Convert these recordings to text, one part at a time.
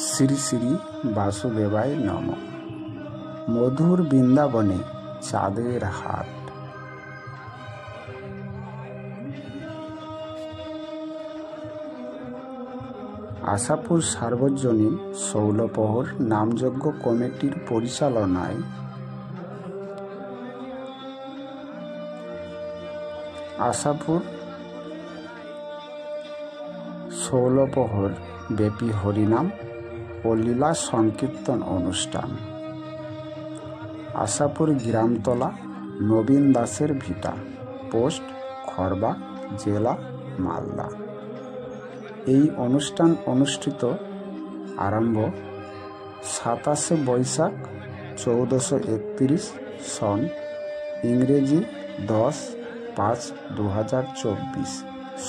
শ্রী শ্রী বাসুদেবায় নমঃ। মধুর বৃন্দাবনে চাঁদের হাট। আশাপুর সার্বজনীন শৌলপহর নামযজ্ঞ কমিটির পরিচালনায় আশাপুর শৌলপহর ব্যাপী হরিনাম ও লীলা সংকীর্তন অনুষ্ঠান। আশাপুর গ্রামতলা, নবীন দাসের ভিটা, পোস্ট খড়বা, জেলা মালদা। এই অনুষ্ঠান অনুষ্ঠিত আরম্ভ 27শে বৈশাখ 1431 সন, ইংরেজি 10/5/2024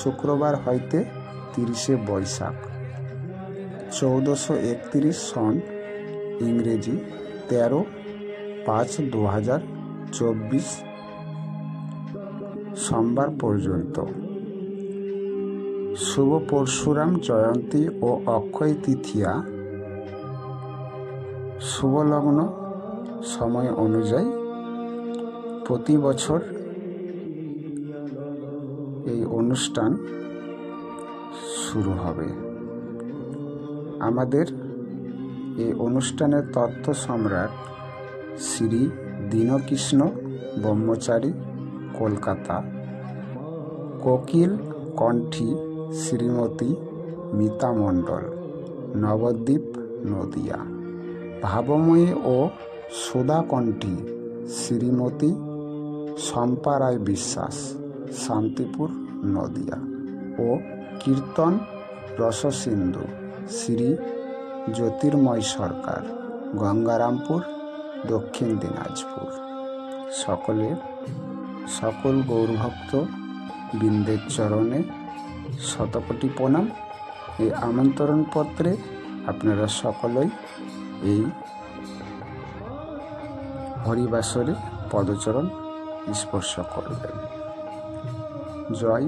শুক্রবার হইতে 30শে বৈশাখ 1431 সন, ইংরেজি 13/5/2024 সোমবার পর্যন্ত। শুভ পরশুরাম জয়ন্তী ও অক্ষয় তৃতীয়া শুভলগ্ন সময় অনুযায়ী প্রতি বছর এই অনুষ্ঠান শুরু হবে। আমাদের এই অনুষ্ঠানের তথ্য সম্রাট শ্রী দীনকৃষ্ণ ব্রহ্মচারী, কলকাতা। কোকিল কণ্ঠী শ্রীমতী মিতা মণ্ডল, নবদ্বীপ, নদিয়া। ভাবময়ী ও সুধাকণ্ঠী শ্রীমতী শম্পা রায় বিশ্বাস, শান্তিপুর, নদিয়া। ও কীর্তন রসসিন্ধু শ্রী জ্যোতির্ময় সরকার, গঙ্গারামপুর, দক্ষিণ দিনাজপুর। সকল গৌরভক্ত বৃন্দের চরণে শতকোটি প্রণাম। এই আমন্ত্রণ পত্রে আপনারা সকলেই এই হরিবাসরে পদচরণ স্পর্শ করবেন। জয়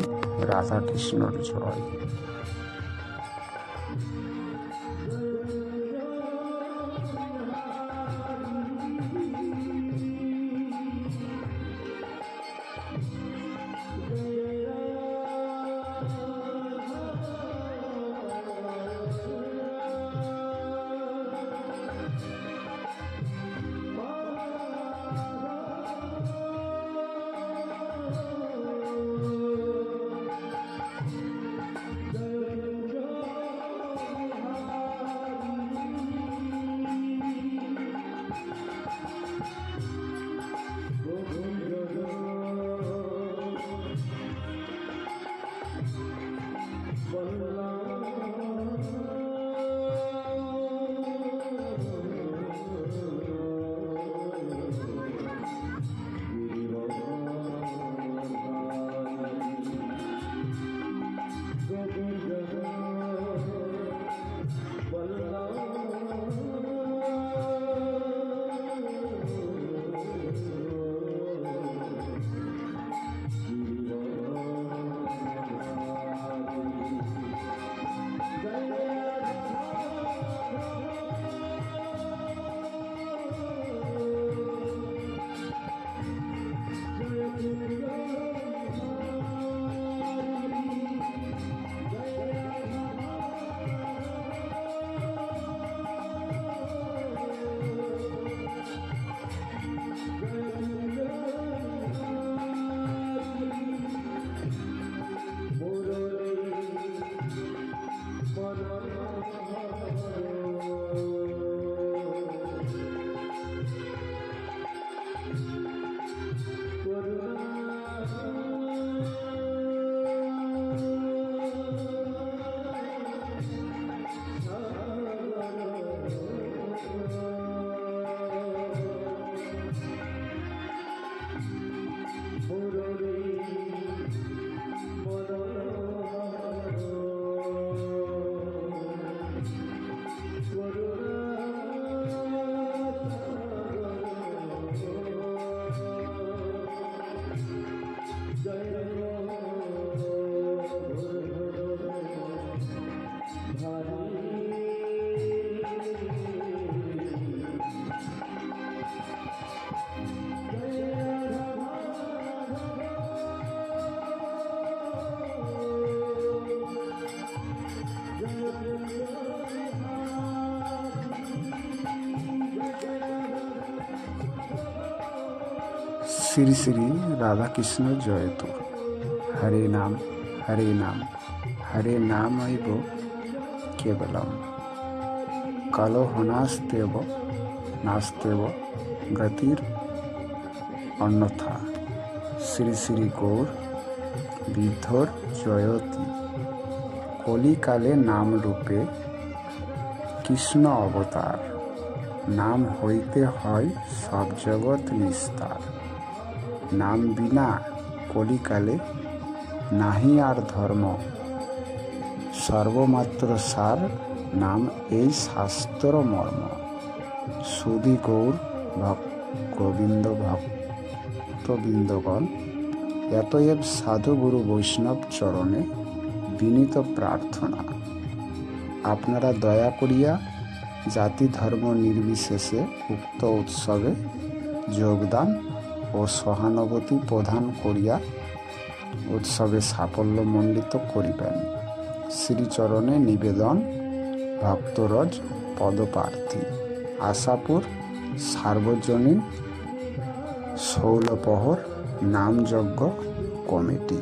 রাধাকৃষ্ণর জয়। শ্রী শ্রী রাধাকৃষ্ণ জয়তু। হরে নাম হরে নাম হরে নামৈব কেবলম, কালো নাস্তেব নাস্তেব গতির অন্যথা। শ্রী শ্রী গৌর বিধর জয়তী। কলিকালে নাম রূপে কৃষ্ণ অবতার, নাম হইতে হয় সব জগৎ নিস্তার। নাম বিনা কলিকালে নাহি আর ধর্ম, সর্বমাত্র সার নাম এই শাস্ত্র মর্ম। সুধী গৌর গোবিন্দ ভক্তবৃন্দগণ, এতএব সাধু গুরু বৈষ্ণব চরণে বিনীত প্রার্থনা, আপনারা দয়া করিয়া জাতি ধর্ম নির্বিশেষে উক্ত উৎসবে যোগদান ও সহানুভূতি প্রদান করিয়া উৎসবে সাফল্যমণ্ডিত করিবেন। শ্রীচরণে নিবেদন, ভক্তরজ পদপ্রার্থী, আশাপুর সার্বজনীন ষোলপহর নামযজ্ঞ কমিটি।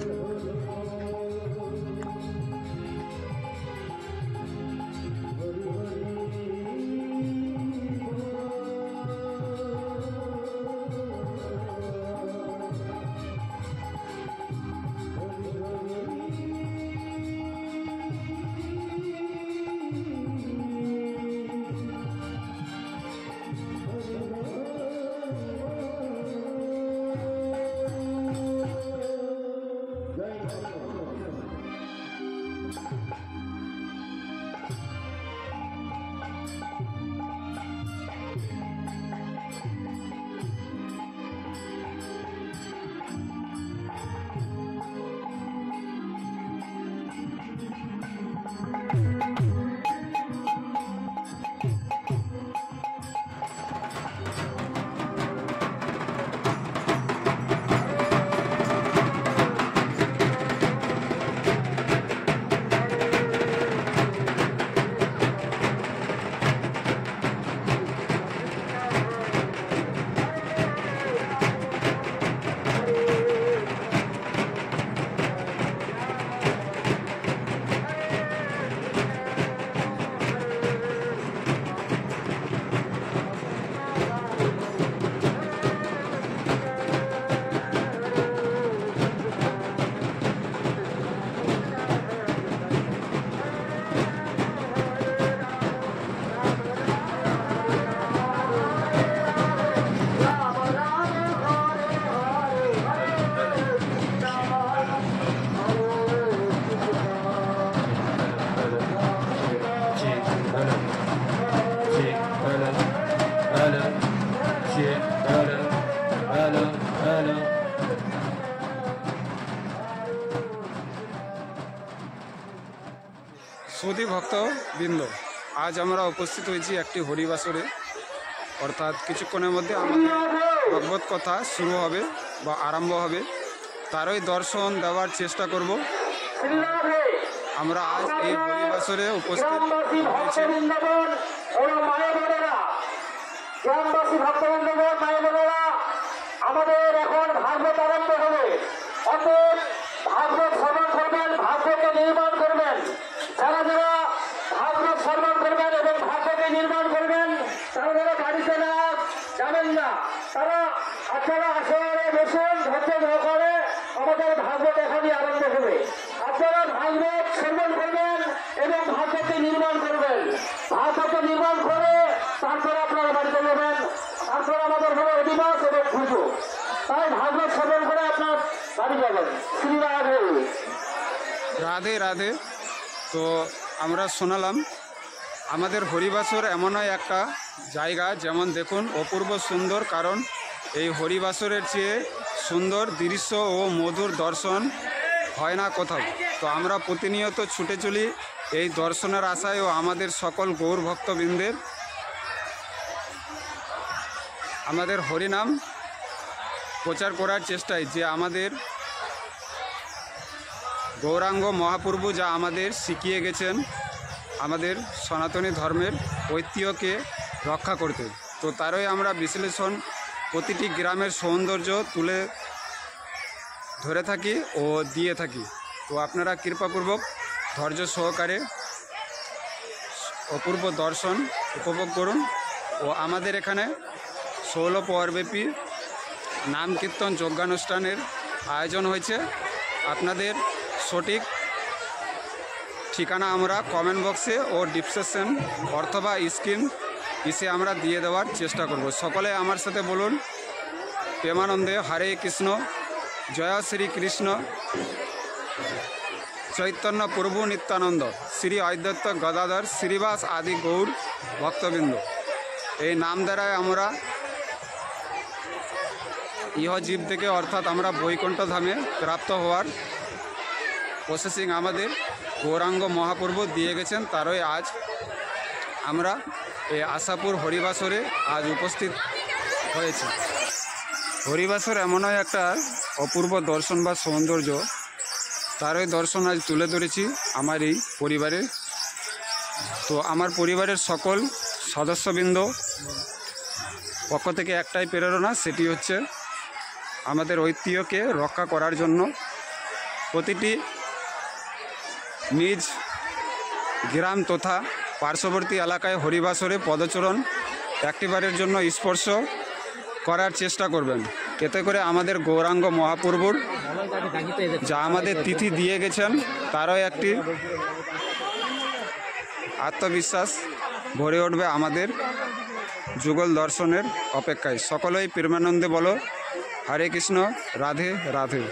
সুধী ভক্তবৃন্দ, আজ আমরা উপস্থিত হয়েছি একটি হরিবাসরে, অর্থাৎ কিছুক্ষণের মধ্যে আমাদের ভগবত কথা শুরু হবে বা আরম্ভ হবে, তারই দর্শন দেওয়ার চেষ্টা করব। আমরা আজ এই হরিবাসরে উপস্থিত হয়েছি। আমাদের এখন ভাগবত আরম্ভ হবে। অতএব ভাগবত শ্রবণ করবেন, ভাগবতকে নির্মাণ করবেন। যারা যারা ভাগবত শ্রবণ করবেন এবং ভাগবতকে নির্মাণ করবেন, তারা যারা বাড়িতে না যাবেন না, তারা আপনারা আসরে বসুন, ধৈর্য করে আমাদের ভাগবত এখনই আরম্ভ হবে। আপনারা ভাগবত শ্রবণ করবেন এবং ভাগবতকে নির্মাণ করবেন। ভাগবতকে নির্মাণ করে তারপরে আপনারা বাড়িতে যাবেন। তারপরে আমাদের হলো অধিবাস এবং পুজো। তাই ভাগবত শ্রবণ করে আপনার বাড়ি যাবেন। শ্রী রাধে রাধে রাধে। তো আমরা শোনালাম আমাদের হরিবাসর এমনই একটা জায়গা, যেমন দেখুন অপূর্ব সুন্দর, কারণ এই হরিবাসরের চেয়ে সুন্দর দৃশ্য ও মধুর দর্শন হয় না কোথাও। তো আমরা প্রতিনিয়ত ছুটে চলি এই দর্শনের আশায় ও আমাদের সকল গৌর ভক্তবৃন্দের আমাদের হরিনাম প্রচার করার চেষ্টায়, যে আমাদের গৌরাঙ্গ মহাপ্রভু যা আমাদের শিখিয়ে গেছেন আমাদের সনাতনী ধর্মের ঐতিহ্যকে রক্ষা করতে। তো তারই আমরা বিশ্লেষণ প্রতিটি গ্রামের সৌন্দর্য তুলে ধরে থাকি ও দিয়ে থাকি। তো আপনারা কৃপাপূর্বক ধৈর্য সহকারে অপূর্ব দর্শন উপভোগ করুন। ও আমাদের এখানে 16 পর্বব্যাপী নাম কীর্তন যজ্ঞানুষ্ঠানের আয়োজন হয়েছে। আপনাদের সঠিক ঠিকানা আমরা কমেন্ট বক্সে ও ডিসক্রিপশন অথবা স্ক্রিন এসে আমরা দিয়ে দেওয়ার চেষ্টা করব। সকলে আমার সাথে বলুন, প্রেমানন্দে হরে কৃষ্ণ, জয় শ্রীকৃষ্ণ চৈতন্য প্রভু নিত্যানন্দ, শ্রী অদ্বৈত গদাধর শ্রীবাস আদি গৌর ভক্তবৃন্দ। এই নাম দ্বারায় আমরা ইহজীব থেকে অর্থাৎ আমরা বৈকুণ্ঠ ধামে প্রাপ্ত হওয়ার প্রসেসিং আমাদের গৌরাঙ্গ মহাপ্রভু দিয়ে গেছেন। তারই আজ আমরা এই আশাপুর হরিবাসরে আজ উপস্থিত হয়েছি। হরিবাসর এমনই একটা অপূর্ব দর্শন বা সৌন্দর্য, তারই দর্শন আজ তুলে ধরেছি আমার এই পরিবারের। তো আমার পরিবারের সকল সদস্যবৃন্দ পক্ষ থেকে একটাই প্রেরণা, সেটি হচ্ছে আমাদের ঐতিহ্যকে রক্ষা করার জন্য প্রতিটি নিজ গ্রাম তথা পার্শ্ববর্তী এলাকায় হরিবাসরে পদচরণ একটিবারের জন্য স্পর্শ করার চেষ্টা করবেন। এতে করে আমাদের গৌরাঙ্গ মহাপ্রভুর যা আমাদের তিথি দিয়ে গেছেন তারও একটি আত্মবিশ্বাস ভরে উঠবে আমাদের যুগল দর্শনের অপেক্ষায়। সকলেই প্রেমানন্দে বলো হরে কৃষ্ণ, রাধে রাধে।